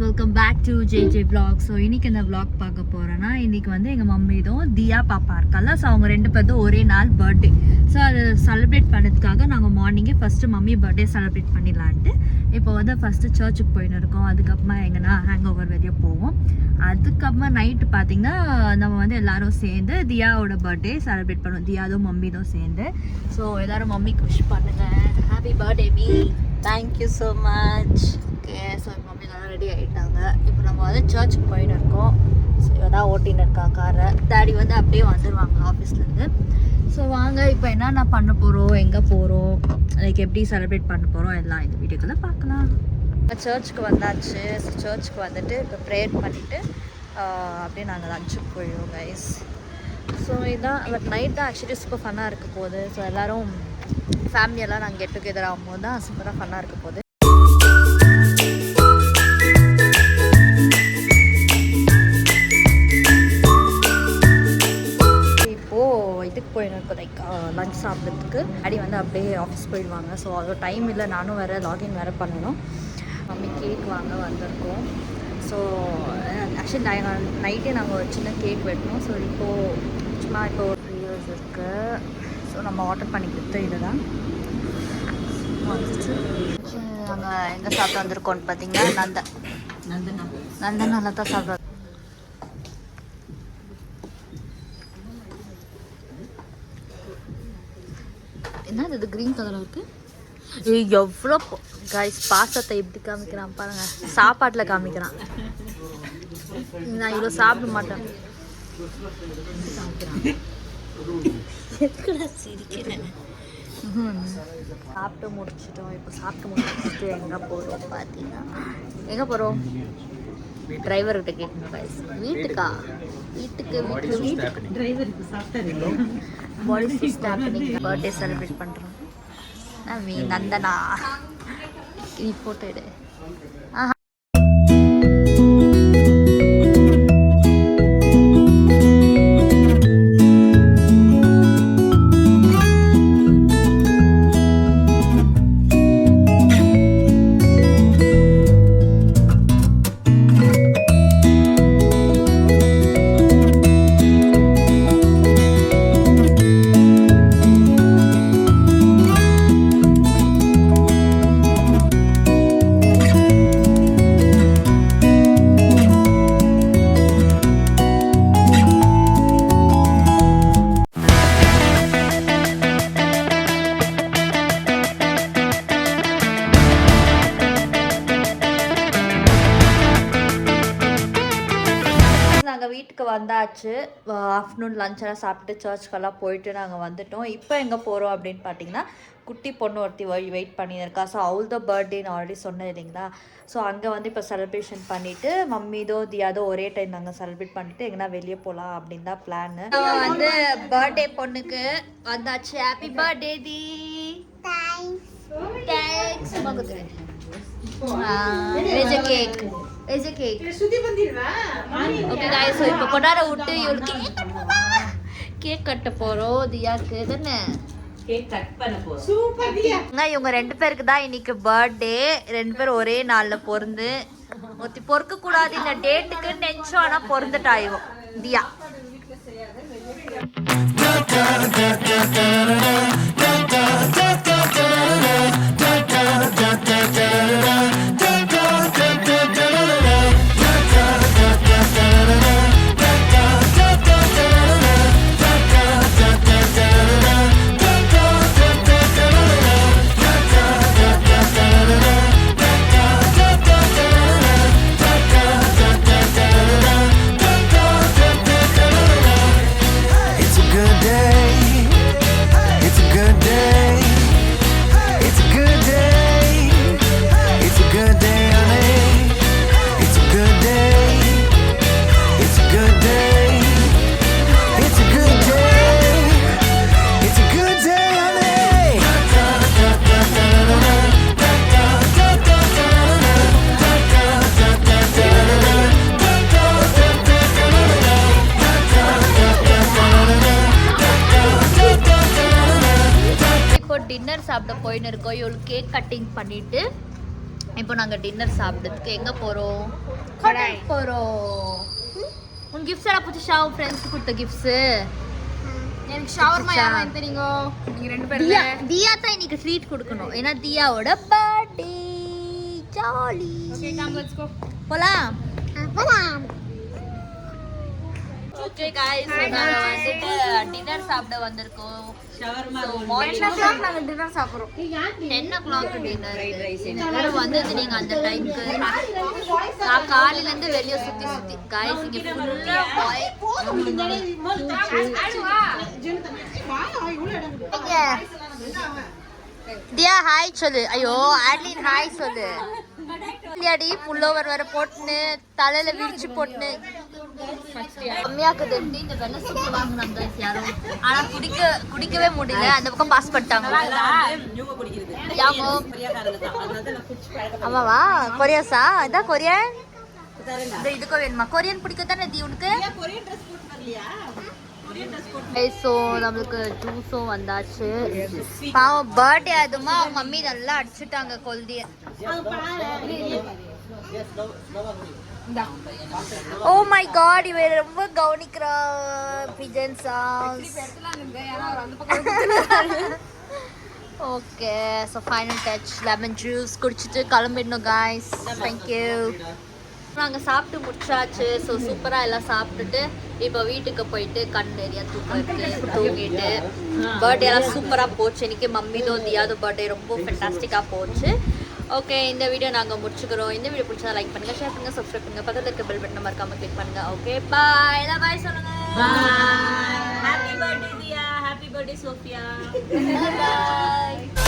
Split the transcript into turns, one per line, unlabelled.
Welcome back to J vlog. So இன்றைக்கி இந்த vlog பார்க்க போகிறேன்னா இன்றைக்கி வந்து எங்கள் மம்மிதும் தியா பாப்பா இருக்கால. ஸோ அவங்க ரெண்டு பேரும் ஒரே நாள் பர்த்டே. ஸோ அதை செலிப்ரேட் பண்ணதுக்காக நாங்கள் மார்னிங்கே ஃபஸ்ட்டு மம்மி பர்த்டே செலிப்ரேட் பண்ணிடலான்ட்டு இப்போ வந்து ஃபஸ்ட்டு சர்ச்சுக்கு போயின்னு இருக்கோம். அதுக்கப்புறமா எங்கன்னா ஹேங் ஓவர் வெளியே போவோம். அதுக்கப்புறமா நைட்டு பார்த்திங்கன்னா நம்ம வந்து எல்லோரும் சேர்ந்து தியாவோட பர்த்டே செலிப்ரேட் பண்ணுவோம். தியாதும் மம்மிதும் சேர்ந்து. ஸோ எல்லோரும் மம்மிக்கு விஷ் பண்ணுங்கள். Happy birthday me.
Thank you so much.
Okay, so mummy நல்லா ரெடி ஆகிட்டாங்க. இப்போ நம்ம வந்து சர்ச்சுக்கு போயின்னு இருக்கோம். ஸோ இதான் ஓட்டின்னு இருக்கா காரை. டேடி வந்து அப்படியே வந்துடுவாங்க ஆஃபீஸ்லேருந்து. ஸோ வாங்க இப்போ என்னென்ன பண்ண போகிறோம், எங்கே போகிறோம், லைக் எப்படி செலிப்ரேட் பண்ண போகிறோம் எல்லாம் இந்த வீடியோக்குள்ளே பார்க்கலாம். சர்ச்சுக்கு வந்தாச்சு. ஸோ சர்ச்சுக்கு வந்துட்டு இப்போ ப்ரேயர் பண்ணிவிட்டு அப்படியே நாங்கள் லஞ்சுக்கு போயிடுவோம் கைஸ். ஸோ இதுதான் பட் நைட் தான் ஆக்சுவலி சூப்பர் ஃபன்னாக இருக்க போகுது. ஸோ எல்லோரும் ஃபேமிலியெல்லாம் நாங்கள் கெட் டுகெதர் ஆகும்போது தான் சூப்பராக ஃபன்னாக இருக்க போகுது. இதுக்கு போயிருக்கோம் லைக் லஞ்ச் சாப்பிட்றதுக்கு. அடி வந்து அப்படியே ஆஃபீஸ் போயிடுவாங்க. ஸோ அது டைம் இல்லை, நானும் வேறு லாகின் வேறு பண்ணணும். மம்மி கேக் வாங்க வந்திருக்கோம். ஸோ ஆக்சுவலி நைட்டே நாங்கள் ஒரு சின்ன கேக் வெட்டணும். ஸோ இப்போது சும்மா இப்போ ஒரு 3 years இருக்குது. ஸோ நம்ம ஆர்டர் பண்ணி கொடுத்த இது தான் நாங்கள் எங்கே சாப்பிட்டு வந்திருக்கோம்னு பார்த்தீங்கன்னா நந்தனால தான் சாப்பிட்றோம். என்ன இது க்ரீன் கலரில் இருக்குது? எவ்வளோ கைஸ் பாசத்தை எப்படி காமிக்கிறான் பாருங்கள். சாப்பாட்டில் காமிக்கிறான். நான் இவ்வளோ சாப்பிட மாட்டேன். சிரிக்கிறேன். சாப்பிட்டு முடிச்சிட்டோம். இப்போ சாப்பிட்டு முடிச்சுட்டு எங்கே போகிறோம் பார்த்தீங்கன்னா எங்கே போகிறோம் டிரைவர்கிட்ட கேட்கணும் கைஸ். வீட்டுக்கு பர்த்டே செலிப்ரேட் பண்ணுறோம். நந்தனா நீ ஃபோட்டோ எடு. வீட்டுக்கு வந்தாச்சு. ஆஃப்டர்நூன் லஞ்செல்லாம் சாப்பிட்டு சர்ச்சுக்கெல்லாம் போயிட்டு நாங்கள் வந்துட்டோம். இப்போ எங்கே போகிறோம் அப்படின்னு பார்த்தீங்கன்னா குட்டி பொண்ணு ஒருத்தி வெயிட் பண்ணியிருக்கா. ஸோ அவள் தான் பர்த்டேன்னு ஆல்ரெடி சொன்னேன் இல்லைங்களா. ஸோ அங்கே வந்து இப்போ செலிப்ரேஷன் பண்ணிவிட்டு மம்மிதோ தியாதோ ஒரே டைம் நாங்கள் செலிப்ரேட் பண்ணிவிட்டு எங்கன்னா வெளியே போகலாம் அப்படின்னு தான் பிளான். வந்து பர்த்டே பொண்ணுக்கு வந்தாச்சு. ஹாப்பி பர்த்டே தி. தேங்க்ஸ். Cake okay guys. இப்போ கொண்டாட விட்டு இவளுக்கு கேக் கட்ட போறோம். தியாக்கு தானே கேக் கட் பண்ண போறோம். சூப்பர் தியா. இவங்க ரெண்டு பேருக்கு தான் இன்னைக்கு பர்த்டே. ரெண்டு பேரும் ஒரே நாள்ல பொருந்து ஒத்தி பொறுக்க கூடாது இந்த டேட்டுக்கு நினைச்சோம். ஆனா பொருந்துட்டா இவன் தியா. டின்னர் சாப்பிட போயின்னு இருக்கோம். இவளுக்கு கேக் கட்டிங் பண்ணிவிட்டு இப்போ நாங்கள் டின்னர் சாப்பிட்றதுக்கு எங்கே போகிறோம்?
கடாய்.
போகிறோம். உன் கிஃப்ட்ஸ் எல்லாம் பிடிச்சா? உன் ஃப்ரெண்ட்ஸ் கொடுத்த கிஃப்ட்ஸு?
எனக்கு ஷவர்மா யாரா தெரியுங்க நீங்க ரெண்டு பேரும்
தியா தியா தான் இன்னைக்கு ட்ரீட் கொடுக்கணும். ஏன்னா தியாவோட birthday. Jolly.
Okay come let's go
போலாம். ஓகே गाइस, நாங்க வந்துட்டு டின்னர் சாப்பிட வந்திருக்கோம். ஷவர்மா மார்னிங்
10 o'clock நாங்க டின்னர் சாப்பிடுறோம்.
10 o'clock டின்னர். எல்லாரும் வந்தது நீங்க அந்த டைம்க்கு. நான் காலையில இருந்து வெளிய சுத்தி गाइस இங்க ஃபுல்லா பாய். தியா ஹாய் சொல்லு. ஐயோ ஆட்லின் ஹாய் சொல்லு. இல்லையாடி புல்லோவர் வர போட்டுன்னு தலையில விரிச்சு போட்டுன்னு கம்மியாக்கு தட்டி இந்த வெள்ளை சுட்டு வாங்கினாங்க யாரும். ஆனா குடிக்கவே முடியல. அந்த பக்கம் பாஸ் பண்ணிட்டாங்க. யாமோ ஆமாவா? கொரியாஸா? இதான் கொரியன். இதுக்கும் வேணுமா? கொரியன் பிடிக்கத்தானே தி உனக்கு? ஸோ நம்மளுக்கு ஜூஸும் வந்தாச்சு. பாவம் பர்த்டே அதுமா அவங்க மம்மி நல்லா அடிச்சுட்டாங்க கொல்திய. ஓ மை காட், இவ ரொம்ப கவனிக்கிறா பிஜன் songs. Okay, so final touch lemon juice குடிச்சிட்டு கிளம்பிடணும் காய்ஸ். தேங்க்யூ. நாங்கள் சாப்பிட்டு முடிச்சாச்சு. ஸோ சூப்பராக எல்லாம் சாப்பிட்டுட்டு இப்போ வீட்டுக்கு போயிட்டு கண் நிறையா தூங்கிட்டு பர்த்டேலாம் சூப்பராக போச்சு. இன்னைக்கு மம்மிதோ தியாதோ பர்த்டே ரொம்ப ஃபென்டாஸ்டிக்காக போச்சு. ஓகே, இந்த வீடியோ நாங்கள் முடிச்சுக்கிறோம். இந்த வீடியோ பிடிச்சா லைக் பண்ணுங்கள், ஷேர் பண்ணுங்கள், சப்ஸ்கிரைப் பண்ணுங்கள், பக்கத்தில் இருக்க பெல் பட்டனை மறக்காமல் கிளிக் பண்ணுங்கள். Okay bye. எல்லாம் பாய் சொல்லுங்கள்.
Bye. Happy birthday Dia. Happy birthday Sophia.
பாய்.